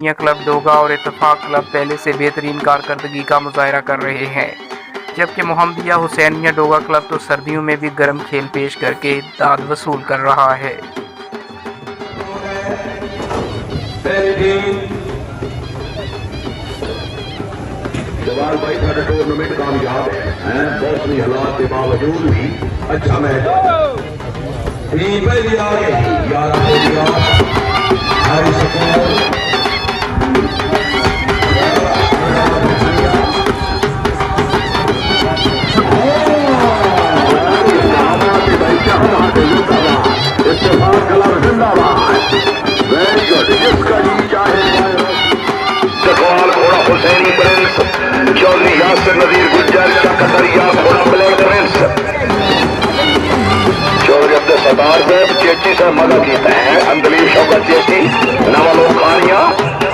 Husainiya club Doga और इत्तेफाक club पहले से बेहतरीन कारकर्दगी का मुजाहरा कर रहे हैं, जबकि मोहम्मदिया हुसैनिया डोगा क्लब तो सर्दियों में भी गर्म खेल पेश करके दाद वसूल कर रहा है। जवाल भाई साढ़े टूर्नामेंट कामयाब है, मौसमी हालात के बावजूद भी अच्छा मैच टीम पहली आ गई 11 हरी स्कोर इत्तेफाक क्लब जिंदाबाद। वेरी गुड, जिसका जी चाहे इकबाल घोड़ा हुसैनी प्रिंस चौधरी यासिर नजीर गुज्जर कतरिया घोड़ा ब्लैक प्रिंस चौधरी अब्दुल सत्तार साहब चेची से मदद किया है।